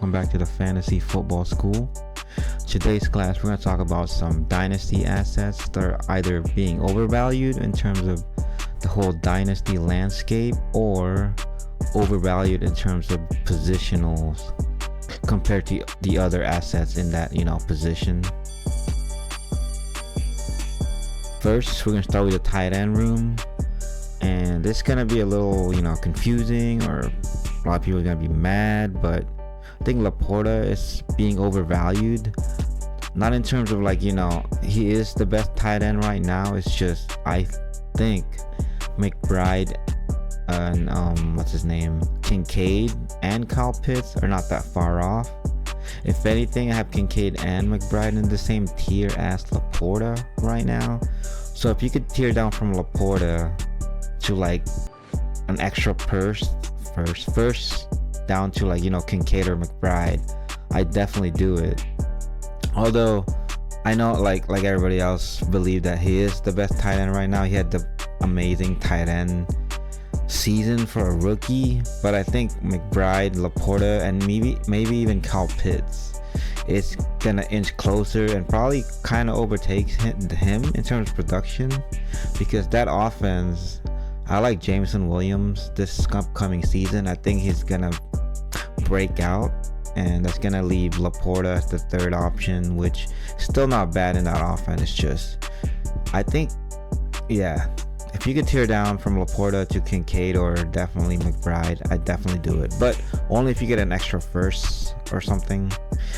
welcome back to the Fantasy Football School. Today's class, we're going to talk about some dynasty assets that are either being overvalued in terms of the whole dynasty landscape or overvalued in terms of positionals compared to the other assets in that, position. First, we're going to start with the tight end room. And this is going to be a little, confusing, or a lot of people are going to be mad, but I think Laporta is being overvalued. Not in terms of he is the best tight end right now. It's just, I think McBride and Kincaid and Kyle Pitts are not that far off. If anything, I have Kincaid and McBride in the same tier as Laporta right now. So if you could tear down from Laporta to an extra first down to Kincaid or McBride, I definitely do it. Although I know like everybody else believe that he is the best tight end right now. He had the amazing tight end season for a rookie, but I think McBride, Laporta, and maybe even Kyle Pitts is gonna inch closer and probably kind of overtakes him in terms of production, because that offense, I like Jameson Williams this upcoming season. I think he's gonna break out, and that's gonna leave Laporta as the third option, which is still not bad in that offense. It's just, I think, if you could tear down from Laporta to Kincaid or definitely McBride, I'd definitely do it, but only if you get an extra first or something.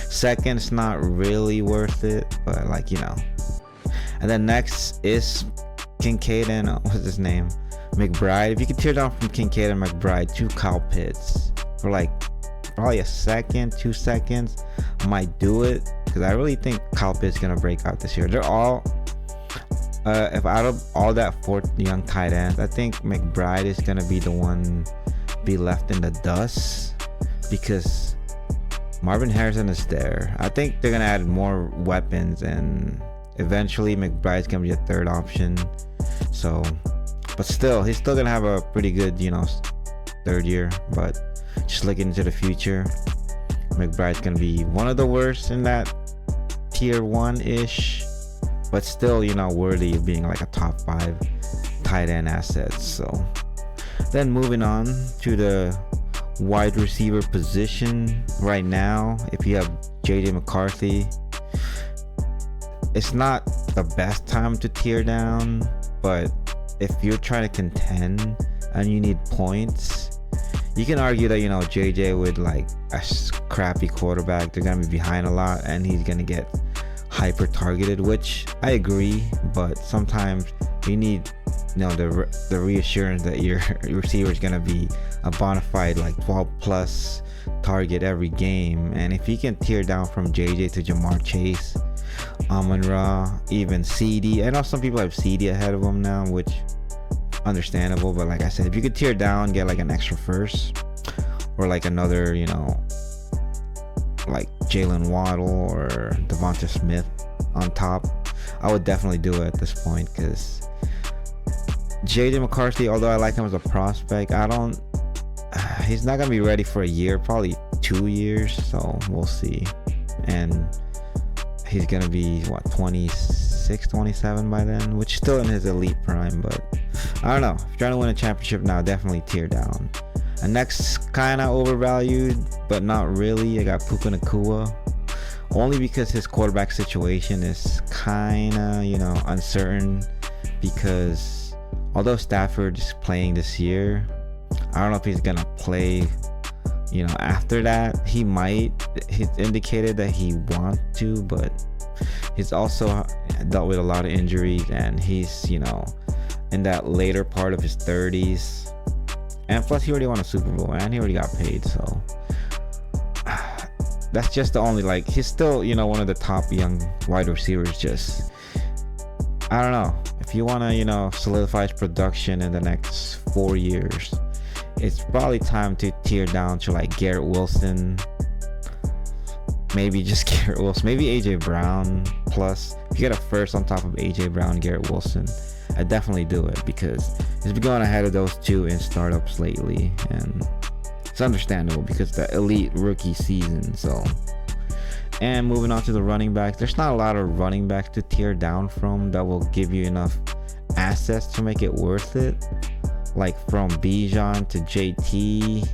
Second, it's not really worth it, but And then next is Kincaid and McBride. If you could tear down from Kincaid and McBride to Kyle Pitts for probably a second, 2 seconds, I might do it, because I really think Kyle Pitts is gonna break out this year. They're all if out of all that fourth young tight ends, I think McBride is gonna be the one be left in the dust, because Marvin Harrison is there. I think they're gonna add more weapons, and eventually McBride's gonna be a third option. So, but still, he's still gonna have a pretty good, third year. But just looking into the future, McBride's gonna be one of the worst in that tier 1-ish, but still, worthy of being a top 5 tight end assets. So then moving on to the wide receiver position right now, if you have JJ McCarthy, it's not the best time to tear down, but if you're trying to contend and you need points, you can argue that JJ with a crappy quarterback, they're gonna be behind a lot and he's gonna get hyper targeted, which I agree, but sometimes you need the reassurance that your receiver is gonna be a bona fide 12 plus target every game. And if you can tear down from JJ to Jamar Chase, Amon-Ra, even CD, I know some people have CD ahead of him now, which understandable, but like I said, if you could tear down, get an extra first or another Jalen Waddle or Devonta Smith on top, I would definitely do it at this point, because JJ McCarthy, although I like him as a prospect, he's not gonna be ready for a year, probably 2 years, so we'll see. And he's gonna be 26, 27 by then, which is still in his elite prime, but I don't know. If you're trying to win a championship now, definitely tear down. And next, kind of overvalued, but not really, I got Puka Nacua, only because his quarterback situation is kind of, uncertain, because although Stafford is playing this year, I don't know if he's gonna play, after that. He might. He's indicated that he wants to, but he's also dealt with a lot of injuries, and he's, in that later part of his 30s. And plus, he already won a Super Bowl, and he already got paid, so that's just the only, he's still, one of the top young wide receivers. Just, I don't know. If you want to, solidify his production in the next 4 years, it's probably time to tear down to Garrett Wilson. Maybe just Garrett Wilson. Maybe AJ Brown. Plus, if you get a first on top of AJ Brown, Garrett Wilson, I definitely do it, because he's been going ahead of those two in startups lately, and It's understandable because the elite rookie season. So, and moving on to the running backs, there's not a lot of running backs to tear down from that will give you enough assets to make it worth it. Like from Bijan to JT,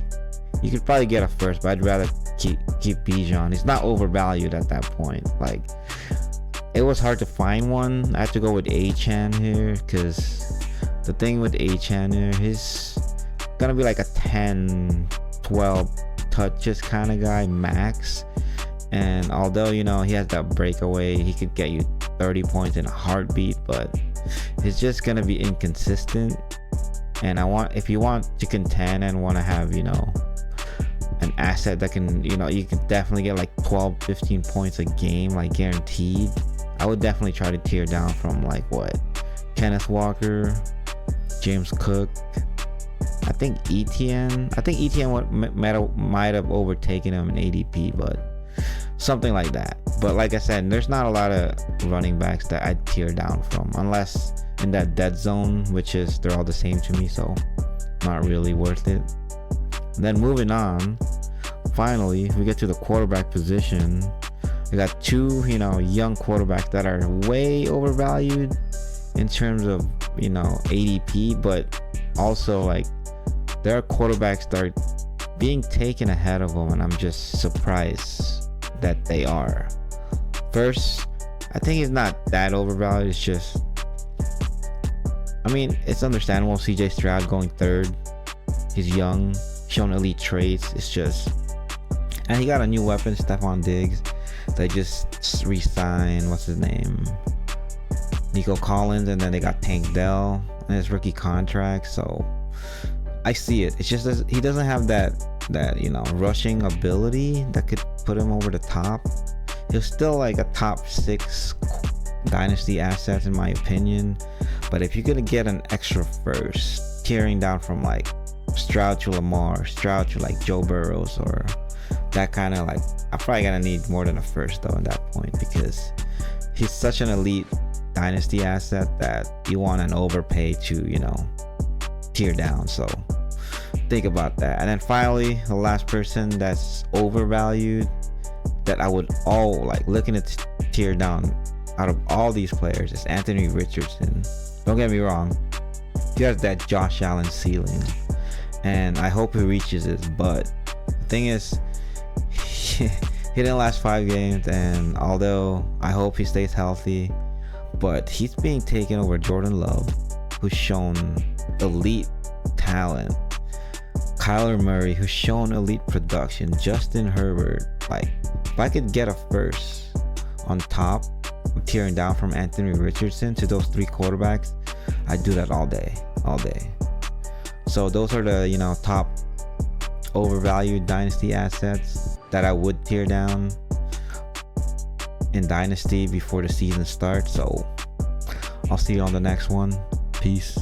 you could probably get a first, but I'd rather keep Bijan. He's not overvalued at that point. Like, it was hard to find one. I had to go with Achan here because the thing with Achan here, he's gonna be like a 10 12 touches kind of guy max, and although, you know, he has that breakaway, he could get you 30 points in a heartbeat, but it's just gonna be inconsistent. And if you want to contend and want to have, you know, an asset that can, you know, you can definitely get like 12-15 points a game, like guaranteed, I would definitely try to tear down from like what, Kenneth Walker, James Cook, I think ETN might have overtaken him in ADP, but something like that. But like I said, there's not a lot of running backs that I'd tear down from, unless in that dead zone, which is they're all the same to me, so not really worth it. Then moving on, finally we get to the quarterback position. We got two, you know, young quarterbacks that are way overvalued in terms of, you know, ADP, but also like there are quarterbacks that are being taken ahead of them, and I'm just surprised that they are. First, I think he's not that overvalued. It's just, I mean, it's understandable. CJ Stroud going third. He's young, shown elite traits. It's just, and he got a new weapon, Stephon Diggs. They just re-signed, what's his name, Nico Collins, and then they got Tank Dell in his rookie contract. So I see it. It's just he doesn't have that you know, rushing ability that could put him over the top. He's still like a top 6 dynasty asset in my opinion. But if you're gonna get an extra first, tearing down from like Stroud to Lamar, Stroud to like Joe Burrows, or that kind of, like, I'm probably gonna need more than a first though at that point, because he's such an elite dynasty asset that you want an overpay to, you know, tear down. So think about that. And then finally, the last person that's overvalued that I would looking to tear down out of all these players is Anthony Richardson. Don't get me wrong, he has that Josh Allen ceiling, and I hope he reaches it. But the thing is, he didn't last 5 games, and although I hope he stays healthy, but he's being taken over Jordan Love, who's shown elite talent, Kyler Murray, who's shown elite production, Justin Herbert. Like, if I could get a first on top of tearing down from Anthony Richardson to those 3 quarterbacks, I'd do that all day. So those are the, you know, top overvalued dynasty assets that I would tear down in dynasty before the season starts. So I'll see you on the next one. Peace.